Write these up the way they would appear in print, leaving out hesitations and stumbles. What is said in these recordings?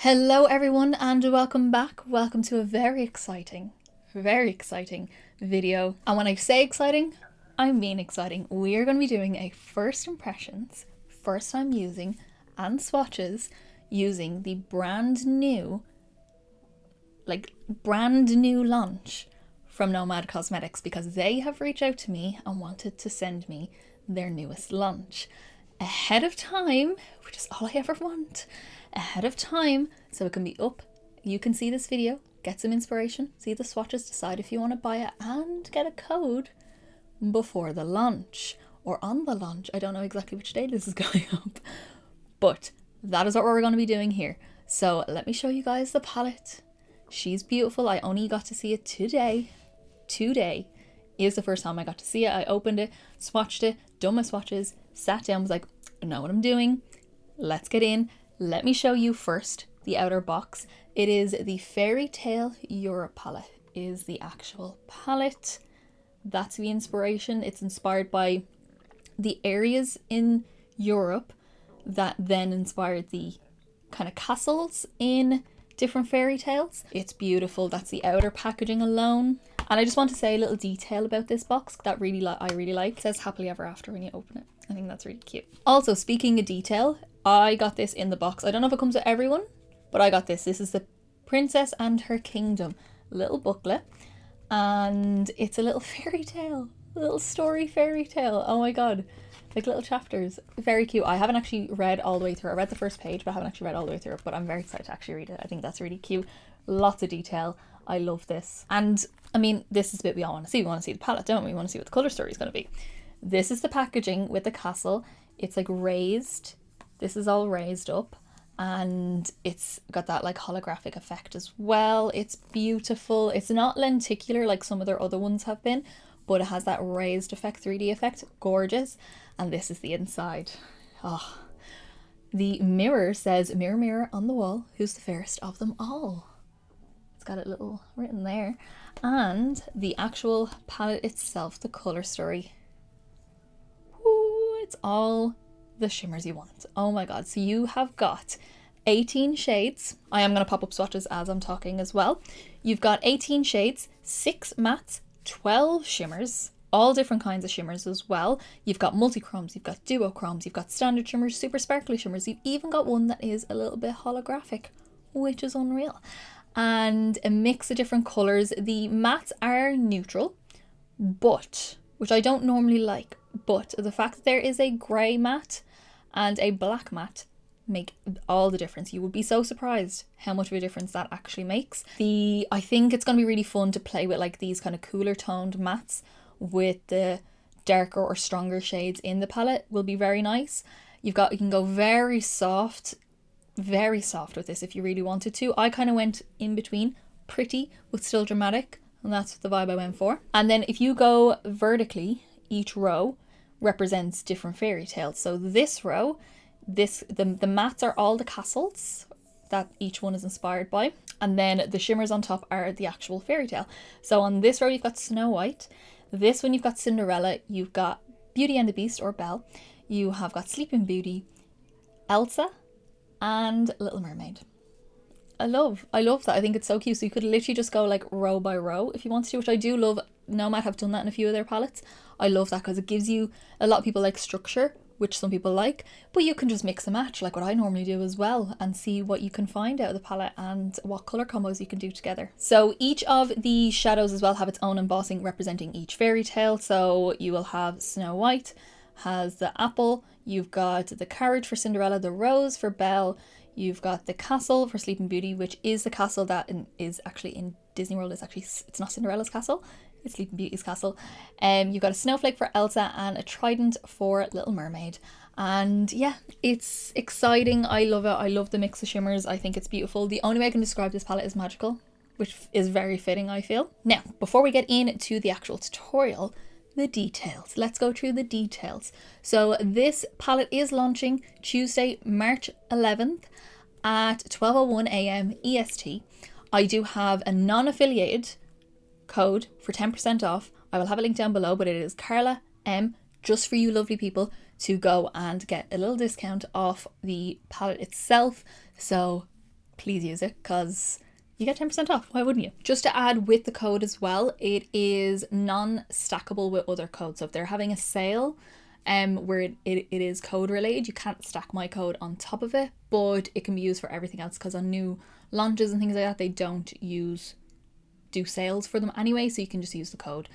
Hello everyone and welcome back. Welcome to a very exciting video. And when I say exciting, I mean exciting. We are going to be doing a first impressions, first time using and swatches using the brand new launch from Nomad Cosmetics, because they have reached out to me and wanted to send me their newest launch ahead of time, which is all I ever want. Ahead of time, so it can be up, you can see this video, get some inspiration, see the swatches, decide if you want to buy it, and get a code before the launch or on the launch. I don't know exactly which day this is going up, but that is what we're going to be doing here. So let me show you guys the palette. She's beautiful. I only got to see it today. Today is the first time I got to see it. I opened it, swatched it, done my swatches, sat down, was like, I know what I'm doing, let's get in. Let me show you first the outer box. It is the Fairy Tale Europ palette, is the actual palette. That's the inspiration. It's inspired by the areas in Europe that then inspired the kind of castles in different fairy tales. It's beautiful. That's the outer packaging alone. And I just want to say a little detail about this box that I really like. It says happily ever after when you open it. I think that's really cute. Also, speaking of detail, I got this in the box. I don't know if it comes with everyone, but I got this. This is the Princess and Her Kingdom little booklet, and it's a little fairy tale, a little story fairy tale. Oh my god, like little chapters. Very cute. I haven't actually read all the way through. I read the first page, but I haven't actually read all the way through it, but I'm very excited to actually read it. I think that's really cute. Lots of detail. I love this. And I mean, this is the bit we all want to see. We want to see the palette, don't we? We want to see what the colour story is going to be. This is the packaging with the castle. It's like raised. This is all raised up, and it's got that like holographic effect as well. It's beautiful. It's not lenticular like some of their other ones have been, but it has that raised effect, 3D effect. Gorgeous. And this is the inside. Oh, the mirror says, mirror, mirror on the wall, who's the fairest of them all? It's got it little written there. And the actual palette itself, the color story. Ooh, it's all the shimmers you want. Oh my god. So you have got 18 shades. I am going to pop up swatches as I'm talking as well. You've got 18 shades, 6 mattes, 12 shimmers, all different kinds of shimmers as well. You've got multi-chromes, you've got duochromes, you've got standard shimmers, super sparkly shimmers. You've even got one that is a little bit holographic, which is unreal. And a mix of different colours. The mattes are neutral, but, which I don't normally like, but the fact that there is a grey matte and a black matte make all the difference. You would be so surprised how much of a difference that actually makes. I think it's going to be really fun to play with like these kind of cooler toned mattes with the darker or stronger shades in the palette. Will be very nice. You can go very soft with this if you really wanted to. I kind of went in between, pretty with still dramatic, and that's the vibe I went for. And then if you go vertically, each row represents different fairy tales. So this row, the mattes are all the castles that each one is inspired by, and then the shimmers on top are the actual fairy tale. So on this row you've got Snow White, this one you've got Cinderella, you've got Beauty and the Beast or Belle, you have got Sleeping Beauty, Elsa, and Little Mermaid. I love that. I think it's so cute. So you could literally just go like row by row if you wanted to, which I do love. Nomad have done that in a few of their palettes. I love that because it gives you, a lot of people like structure, which some people like, but you can just mix and match like what I normally do as well and see what you can find out of the palette and what colour combos you can do together. So each of the shadows as well have its own embossing representing each fairy tale. So you will have Snow White has the apple, you've got the carriage for Cinderella, the rose for Belle, you've got the castle for Sleeping Beauty, which is the castle that is actually in Disney World. It's not Cinderella's castle, it's Sleeping Beauty's castle. You've got a snowflake for Elsa and a trident for Little Mermaid. And yeah, it's exciting. I love it. I love the mix of shimmers. I think it's beautiful. The only way I can describe this palette is magical, which is very fitting, I feel. Now, before we get into the actual tutorial, the details. Let's go through the details. So this palette is launching Tuesday, March 11th at 12:01 a.m. EST. I do have a non-affiliated code for 10% off. I will have a link down below, but it is Carla M, just for you lovely people to go and get a little discount off the palette itself. So please use it because you get 10% off. Why wouldn't you? Just to add with the code as well, it is non-stackable with other codes. So if they're having a sale where it is code related, you can't stack my code on top of it, but it can be used for everything else because on new launches and things like that, they don't do sales for them anyway, so you can just use the code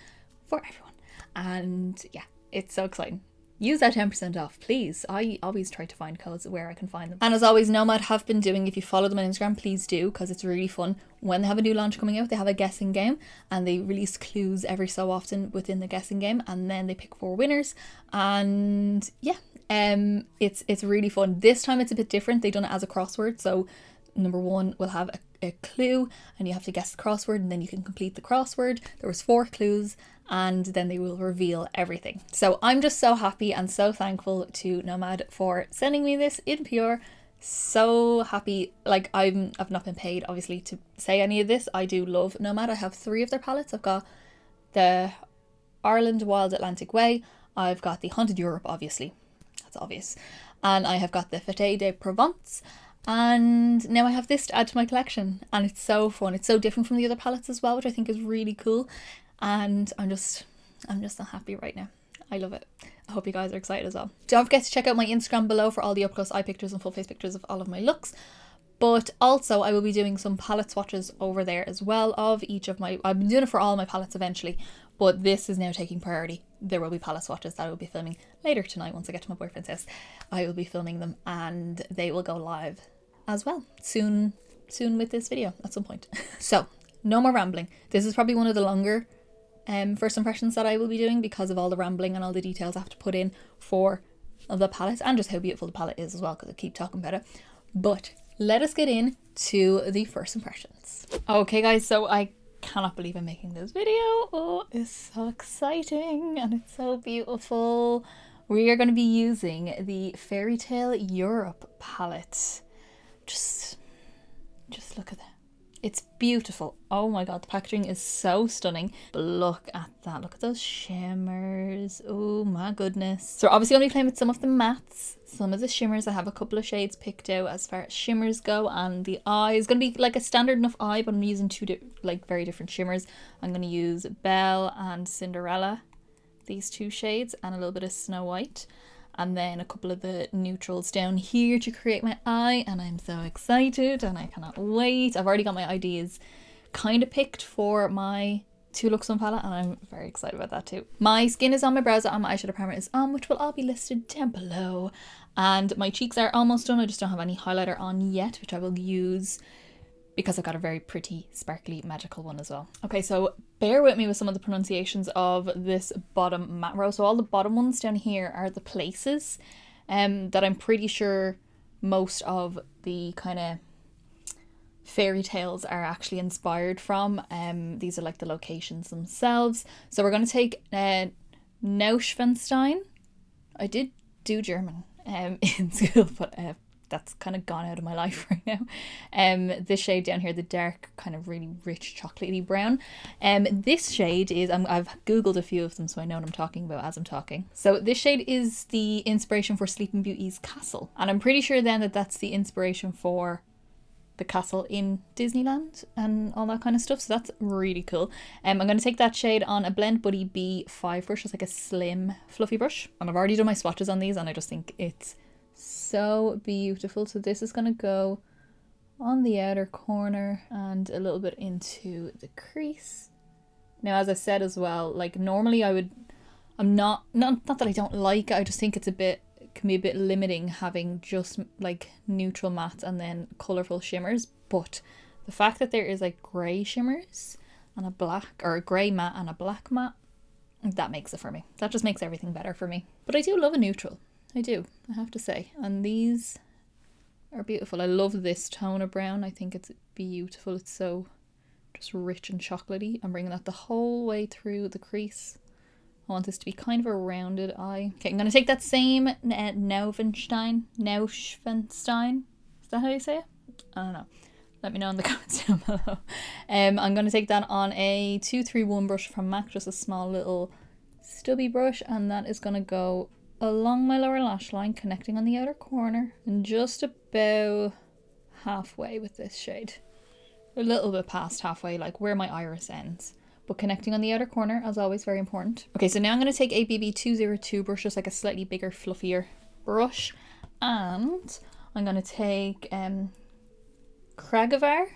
for everyone. And yeah, it's so exciting. Use that 10% off, please. I always try to find codes where I can find them. And as always, Nomad have been doing, if you follow them on Instagram, please do, because it's really fun. When they have a new launch coming out, they have a guessing game, and they release clues every so often within the guessing game, and then they pick 4 winners. And yeah, it's really fun. This time it's a bit different. They've done it as a crossword, so number 1 will have a clue, and you have to guess the crossword, and then you can complete the crossword. There was 4 clues, and then they will reveal everything. So I'm just so happy and so thankful to Nomad for sending me this in PR. So happy. Like, I've not been paid obviously to say any of this. I do love Nomad. I have 3 of their palettes. I've got the Ireland Wild Atlantic Way, I've got the Haunted Europe, obviously, that's obvious, and I have got the Fête de Provence, and now I have this to add to my collection, and it's so fun. It's so different from the other palettes as well, which I think is really cool, and I'm just so happy right now. I love it. I hope you guys are excited as well. Don't forget to check out my Instagram below for all the up close eye pictures and full face pictures of all of my looks. But also I will be doing some palette swatches over there as well of each of my, I've been doing it for all my palettes eventually, but this is now taking priority. There will be palette swatches that I will be filming later tonight once I get to my boyfriend's house. I will be filming them and they will go live as well soon with this video at some point. So no more rambling. This is probably one of the longer first impressions that I will be doing because of all the rambling and all the details I have to put in for the palette and just how beautiful the palette is as well, because I keep talking about it. But let us get into the first impressions. Okay guys, so I cannot believe I'm making this video. Oh, it's so exciting and it's so beautiful. We are going to be using the Fairy Tale Europ palette. Just look at that. It's beautiful. Oh my god, the packaging is so stunning. But look at that. Look at those shimmers. Oh my goodness. So obviously I'm going to be playing with some of the mattes, some of the shimmers. I have a couple of shades picked out as far as shimmers go, and the eye is going to be like a standard enough eye, but I'm using 2 very different shimmers. I'm going to use Belle and Cinderella, these 2 shades, and a little bit of Snow White. And then a couple of the neutrals down here to create my eye, and I'm so excited and I cannot wait. I've already got my ideas kind of picked for my 2 looks on palette, and I'm very excited about that too. My skin is on, my brows are on, my eyeshadow primer is on, which will all be listed down below. And my cheeks are almost done. I just don't have any highlighter on yet, which I will use because I've got a very pretty, sparkly, magical one as well. Okay, so bear with me with some of the pronunciations of this bottom matte row. So all the bottom ones down here are the places that I'm pretty sure most of the kind of fairy tales are actually inspired from. These are like the locations themselves. So we're going to take Neuschwanstein. I did do German in school, but that's kind of gone out of my life right now. This shade down here, the dark kind of really rich chocolatey brown. This shade is, I've googled a few of them so I know what I'm talking about as I'm talking. So this shade is the inspiration for Sleeping Beauty's castle, and I'm pretty sure then that that's the inspiration for the castle in Disneyland and all that kind of stuff, so that's really cool. I'm going to take that shade on a Blend Buddy B5 brush, just like a slim fluffy brush, and I've already done my swatches on these and I just think it's so beautiful. So this is going to go on the outer corner and a little bit into the crease. Now, as I said as well, like normally I'm not that I don't like it, I just think it's can be a bit limiting having just like neutral mattes and then colourful shimmers, but the fact that there is like grey shimmers and a black, or a grey matte and a black matte, that makes it for me. That just makes everything better for me. But I do love a neutral. I do, I have to say. And these are beautiful. I love this tone of brown. I think it's beautiful. It's so just rich and chocolatey. I'm bringing that the whole way through the crease. I want this to be kind of a rounded eye. Okay, I'm going to take that same Neuschwanstein. Is that how you say it? I don't know. Let me know in the comments down below. I'm going to take that on a 231 brush from MAC, just a small little stubby brush, and that is going to go along my lower lash line, connecting on the outer corner, and just about halfway with this shade. A little bit past halfway, like where my iris ends. But connecting on the outer corner, as always, very important. Okay, so now I'm going to take a BB202 brush, just like a slightly bigger, fluffier brush. And I'm going to take Cragavar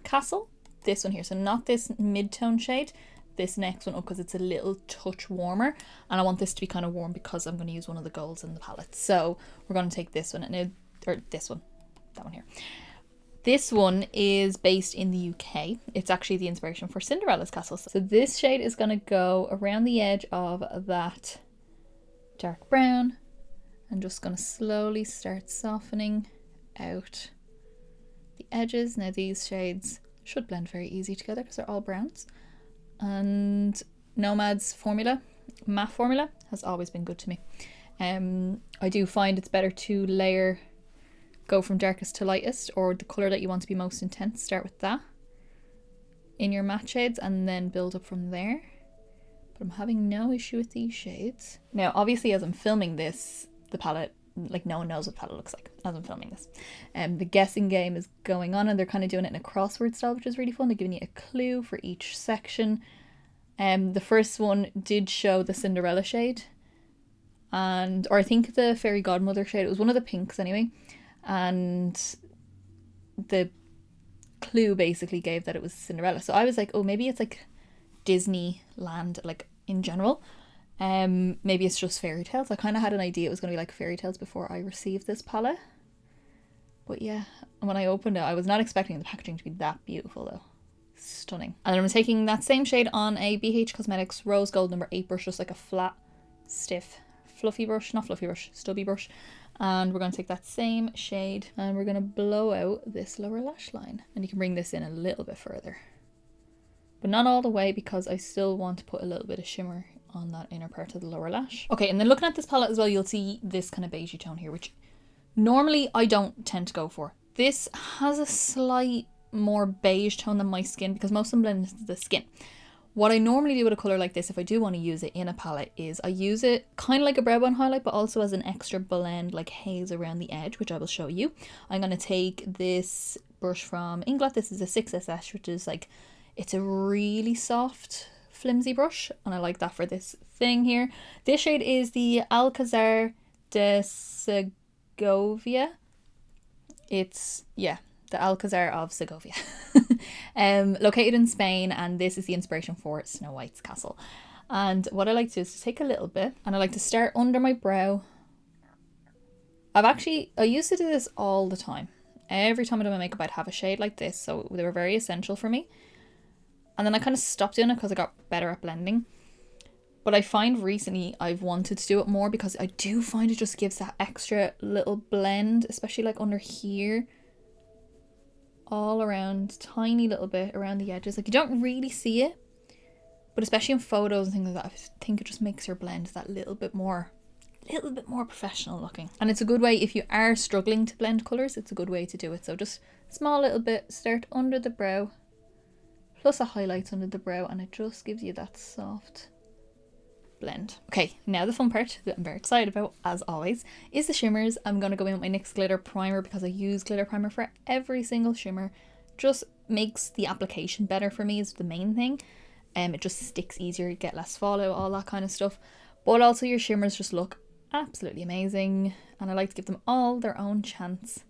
Castle, this one here. So not this mid-tone shade, this next one up, because it's a little touch warmer. And I want this to be kind of warm because I'm going to use one of the golds in the palette. So we're going to take this one, or this one, that one here. This one is based in the UK. It's actually the inspiration for Cinderella's castle. So this shade is going to go around the edge of that dark brown. I'm just going to slowly start softening out the edges. Now these shades should blend very easy together because they're all browns. And Nomad's formula, matte formula, has always been good to me. I do find it's better to go from darkest to lightest, or the colour that you want to be most intense, start with that in your matte shades and then build up from there. But I'm having no issue with these shades. Now obviously as I'm filming this, the palette, like no one knows what the palette looks like as I'm filming this. The guessing game is going on and they're kind of doing it in a crossword style, which is really fun. They're giving you a clue for each section. The first one did show the Cinderella shade, or I think the Fairy Godmother shade. It was one of the pinks anyway. And the clue basically gave that it was Cinderella. So I was like, oh, maybe it's like Disneyland, like in general. Maybe it's just fairy tales. I kind of had an idea it was going to be like fairy tales before I received this palette. But yeah, when I opened it, I was not expecting the packaging to be that beautiful though. Stunning. And then I'm taking that same shade on a BH Cosmetics Rose Gold number 8 brush, just like a flat, stiff, fluffy brush, not fluffy brush, stubby brush. And we're going to take that same shade and we're going to blow out this lower lash line. And you can bring this in a little bit further. But not all the way, because I still want to put a little bit of shimmer on that inner part of the lower lash. Okay, and then looking at this palette as well, you'll see this kind of beigey tone here, which normally I don't tend to go for. This has a slight more beige tone than my skin because most of them blend into the skin. What I normally do with a colour like this, if I do want to use it in a palette, is I use it kind of like a brow bone highlight, but also as an extra blend, like haze around the edge, which I will show you. I'm going to take this brush from Inglot. This is a 6SS, which is like, it's a really soft, flimsy brush, and I like that for this thing here. This shade is the Alcazar de Segovia. It's, yeah, the Alcazar of Segovia. Located in Spain, and this is the inspiration for Snow White's castle. And what I like to do is to take a little bit, and I like to start under my brow. I used to do this all the time. Every time I do my makeup, I'd have a shade like this, so they were very essential for me. And then I kind of stopped doing it because I got better at blending. But I find recently I've wanted to do it more because I do find it just gives that extra little blend, especially like under here. All around, tiny little bit around the edges. Like you don't really see it, but especially in photos and things like that, I think it just makes your blend that little bit more professional looking. And it's a good way, if you are struggling to blend colours, it's a good way to do it. So just small little bit, start under the brow, plus a highlight under the brow, and it just gives you that soft blend. Okay, now the fun part that I'm very excited about, as always, is the shimmers. I'm going to go in with my NYX glitter primer because I use glitter primer for every single shimmer. Just makes the application better for me is the main thing. It just sticks easier, you get less fallout, all that kind of stuff. But also your shimmers just look absolutely amazing, and I like to give them all their own chance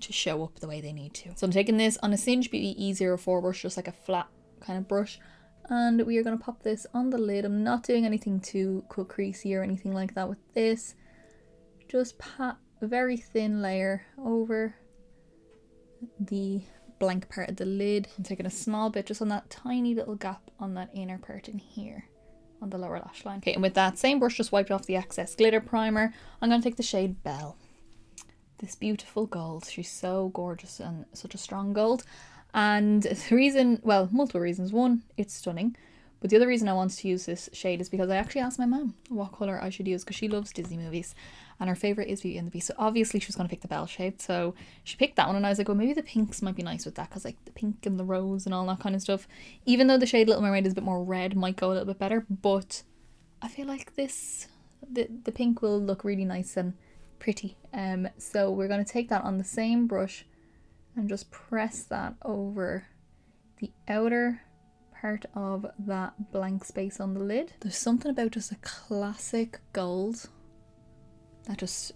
to show up the way they need to. So I'm taking this on a Singe Beauty E04 brush, just like a flat kind of brush. And we are going to pop this on the lid. I'm not doing anything too cut creasy or anything like that with this. Just pat a very thin layer over the blank part of the lid. I'm taking a small bit just on that tiny little gap on that inner part in here on the lower lash line. Okay, and with that same brush, just wiped off the excess glitter primer, I'm going to take the shade Belle. This beautiful gold. She's so gorgeous and such a strong gold. And the reason, well, multiple reasons. One, it's stunning. But the other reason I wanted to use this shade is because I actually asked my mum what colour I should use because she loves Disney movies. And her favourite is Beauty and the Beast. So obviously she was going to pick the Belle shade. So she picked that one and I was like, well, maybe the pinks might be nice with that because like the pink and the rose and all that kind of stuff. Even though the shade Little Mermaid is a bit more red, might go a little bit better. But I feel like this, the pink will look really nice and pretty. So we're going to take that on the same brush and just press that over the outer part of that blank space on the lid. There's something about just a classic gold that just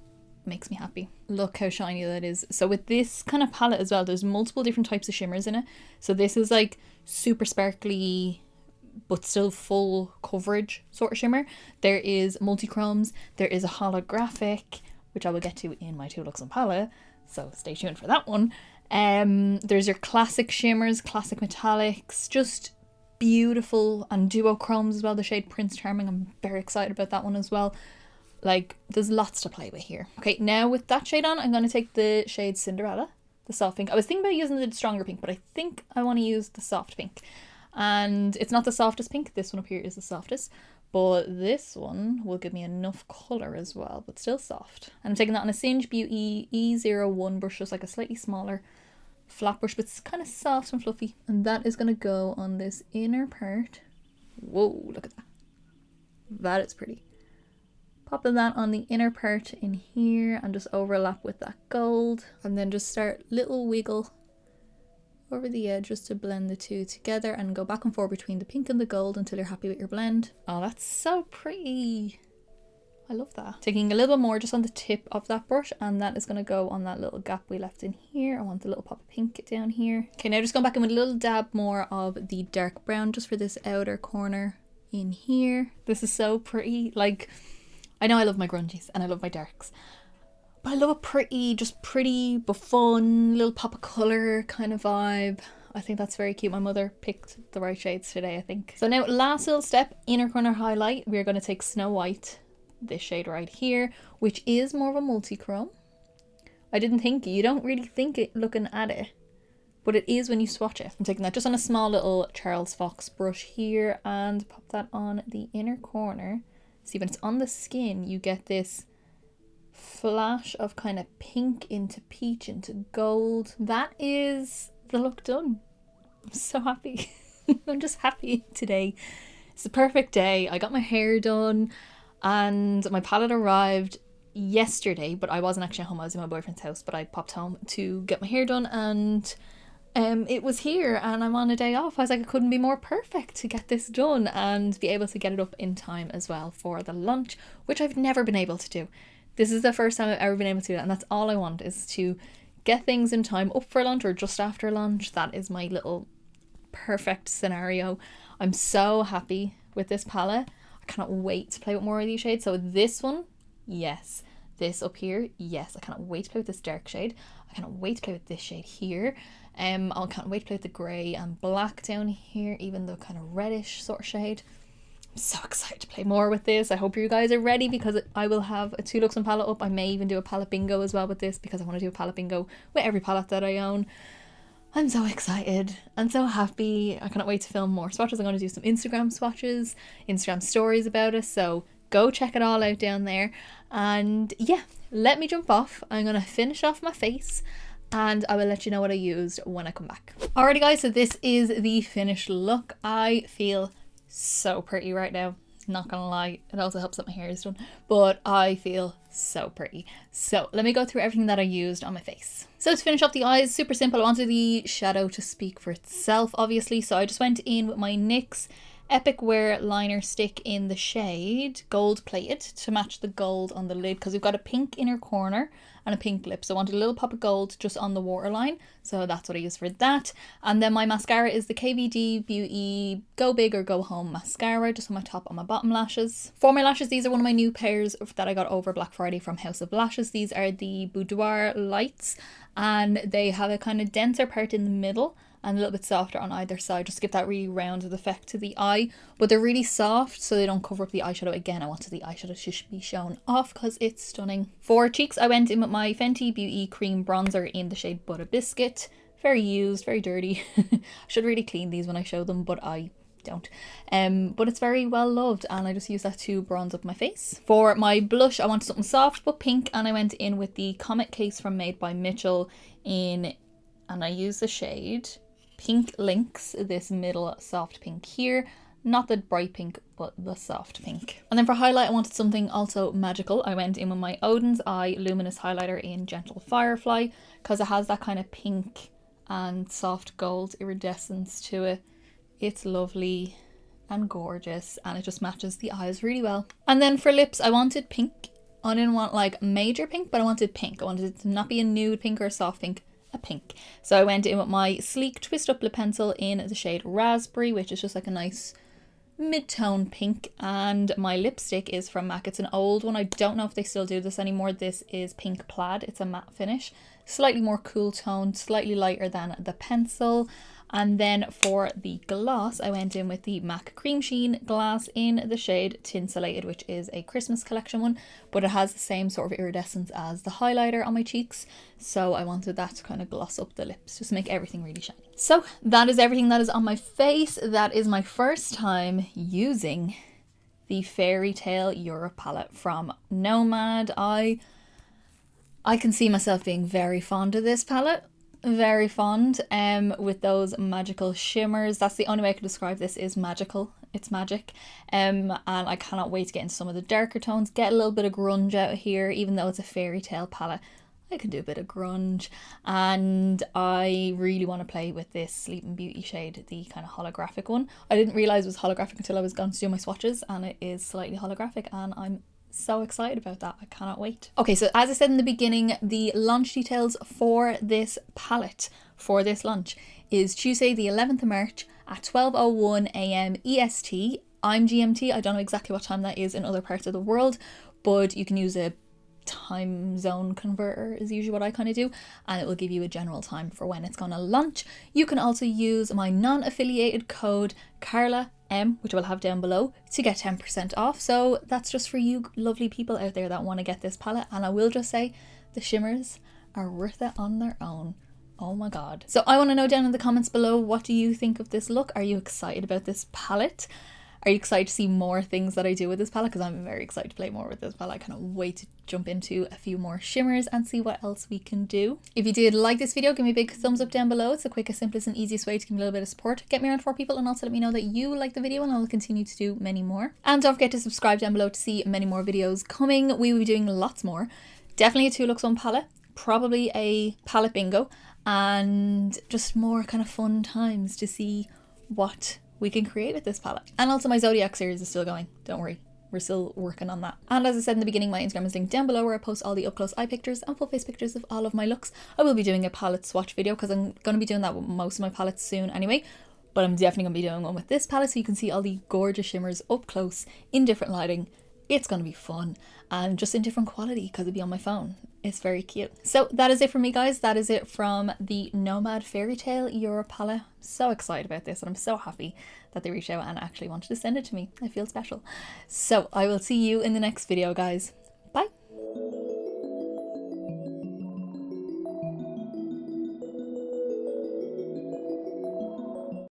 makes me happy. Look how shiny that is. So with this kind of palette as well, there's multiple different types of shimmers in it. So this is like super sparkly but still full coverage sort of shimmer. There is multi-chromes, there is a holographic, which I will get to in my 2 looks on palette, so stay tuned for that one. There's your classic shimmers, classic metallics, just beautiful, and duochromes as well, the shade Prince Charming. I'm very excited about that one as well. Like, there's lots to play with here. Okay, now with that shade on, I'm going to take the shade Cinderella, the soft pink. I was thinking about using the stronger pink, but I think I want to use the soft pink. And it's not the softest pink, this one up here is the softest, but this one will give me enough colour as well, but still soft. And I'm taking that on a Singe Beauty E01 brush, just like a slightly smaller flat brush, but it's kind of soft and fluffy. And that is going to go on this inner part. Whoa, look at that. That is pretty. Popping that on the inner part in here and just overlap with that gold. And then just start little wiggle over the edge just to blend the two together and go back and forth between the pink and the gold until you're happy with your blend. Oh, that's so pretty. I love that. Taking a little bit more just on the tip of that brush, and that is going to go on that little gap we left in here. I want the little pop of pink down here. Okay, now just going back in with a little dab more of the dark brown just for this outer corner in here. This is so pretty. Like, I know I love my grungies and I love my darks, but I love a pretty, just pretty but fun, little pop of colour kind of vibe. I think that's very cute. My mother picked the right shades today, I think. So now, last little step, inner corner highlight. We're going to take Snow White, this shade right here, which is more of a multi-chrome. I didn't think, you don't really think it looking at it, but it is when you swatch it. I'm taking that just on a small little Charles Fox brush here and pop that on the inner corner. See, when it's on the skin, you get this flash of kind of pink into peach into gold. That is the look done. I'm so happy. I'm just happy today. It's the perfect day. I got my hair done and my palette arrived yesterday, but I wasn't actually at home. I was in my boyfriend's house, but I popped home to get my hair done and it was here and I'm on a day off. I was like, it couldn't be more perfect to get this done and be able to get it up in time as well for the lunch, which I've never been able to do. This is the first time I've ever been able to do that, and that's all I want, is to get things in time up for lunch or just after lunch. That is my little perfect scenario. I'm so happy with this palette. I cannot wait to play with more of these shades. So this one, yes. This up here, yes. I cannot wait to play with this dark shade. I cannot wait to play with this shade here. I can't wait to play with the grey and black down here, even the kind of reddish sort of shade. I'm so excited to play more with this. I hope you guys are ready, because I will have a 2 looks on palette up. I may even do a palette bingo as well with this, because I want to do a palette bingo with every palette that I own. I'm so excited and so happy. I cannot wait to film more swatches. I'm going to do some Instagram swatches, Instagram stories about it, so go check it all out down there. And yeah, let me jump off. I'm going to finish off my face and I will let you know what I used when I come back. Alrighty guys, so this is the finished look. I feel so pretty right now, not gonna lie. It also helps that my hair is done, but I feel so pretty. So let me go through everything that I used on my face. So to finish off the eyes, super simple. I wanted the shadow to speak for itself, obviously, so I just went in with my NYX Epic Wear liner stick in the shade Gold Plated to match the gold on the lid, because we've got a pink inner corner and a pink lip, so I wanted a little pop of gold just on the waterline, so that's what I used for that. And then my mascara is the KVD Beauty Go Big or Go Home mascara, just on my top and my bottom lashes. For my lashes, these are one of my new pairs that I got over Black Friday from House of Lashes. These are the Boudoir Lights, and they have a kind of denser part in the middle and a little bit softer on either side, just to give that really rounded effect to the eye. But they're really soft, so they don't cover up the eyeshadow. Again, I wanted the eyeshadow to be shown off because it's stunning. For cheeks, I went in with my Fenty Beauty Cream Bronzer in the shade Butta Biscuit. Very used, very dirty. I should really clean these when I show them, but I don't. But it's very well loved, and I just use that to bronze up my face. For my blush, I wanted something soft but pink, and I went in with the Comet case from Made by Mitchell and I used the shade Pink Lynx, this middle soft pink here. Not the bright pink, but the soft pink. And then for highlight, I wanted something also magical. I went in with my Odens Eye Luminous highlighter in Gentle Firefly because it has that kind of pink and soft gold iridescence to it. It's lovely and gorgeous, and it just matches the eyes really well. And then for lips, I wanted pink. I didn't want like major pink, but I wanted pink. I wanted it to not be a nude pink or a soft pink, a pink. So I went in with my sleek twist up lip pencil in the shade Raspberry, which is just like a nice mid-tone pink. And my lipstick is from MAC. It's an old one. I don't know if they still do this anymore. This is Pink Plaid. It's a matte finish, slightly more cool toned, slightly lighter than the pencil. And then for the gloss, I went in with the MAC Cream Sheen glass in the shade Tinselated, which is a Christmas collection one, but it has the same sort of iridescence as the highlighter on my cheeks. So I wanted that to kind of gloss up the lips, just make everything really shiny. So that is everything that is on my face. That is my first time using the Fairy Tale Europ palette from Nomad. I can see myself being very fond of this palette. Very fond with those magical shimmers. That's the only way I could describe this, is magical. It's magic. And I cannot wait to get into some of the darker tones, get a little bit of grunge out here. Even though it's a fairy tale palette, I can do a bit of grunge, and I really want to play with this Sleeping Beauty shade, the kind of holographic one. I didn't realize it was holographic until I was going to do my swatches, and it is slightly holographic, and I'm so excited about that. I cannot wait. Okay, so as I said in the beginning, the launch details for this palette for this launch is Tuesday the 11th of March at 12:01 a.m. EST. I'm GMT. I don't know exactly what time that is in other parts of the world, but you can use a time zone converter is usually what I kind of do, and it will give you a general time for when it's going to launch. You can also use my non-affiliated code Carla M, which I will have down below, to get 10% off. So that's just for you lovely people out there that want to get this palette. And I will just say the shimmers are worth it on their own. Oh my god. So I want to know down in the comments below, what do you think of this look? Are you excited about this palette? Are you excited to see more things that I do with this palette? Because I'm very excited to play more with this palette. I cannot wait to jump into a few more shimmers and see what else we can do. If you did like this video, give me a big thumbs up down below. It's the quickest, simplest and easiest way to give me a little bit of support. Get me around 4 people, and also let me know that you like the video, and I'll continue to do many more. And don't forget to subscribe down below to see many more videos coming. We will be doing lots more. Definitely a 2 looks 1 palette, probably a palette bingo, and just more kind of fun times to see what we can create with this palette. And also my Zodiac series is still going, don't worry, we're still working on that. And as I said in the beginning, my Instagram is linked down below, where I post all the up close eye pictures and full face pictures of all of my looks. I will be doing a palette swatch video because I'm going to be doing that with most of my palettes soon anyway, but I'm definitely going to be doing one with this palette so you can see all the gorgeous shimmers up close in different lighting. It's going to be fun, and just in different quality because it'll be on my phone. It's very cute. So that is it from me, guys. That is it from the Nomad Fairy Tale Europ palette. So excited about this, and I'm so happy that they reached out and actually wanted to send it to me. I feel special. So I will see you in the next video, guys.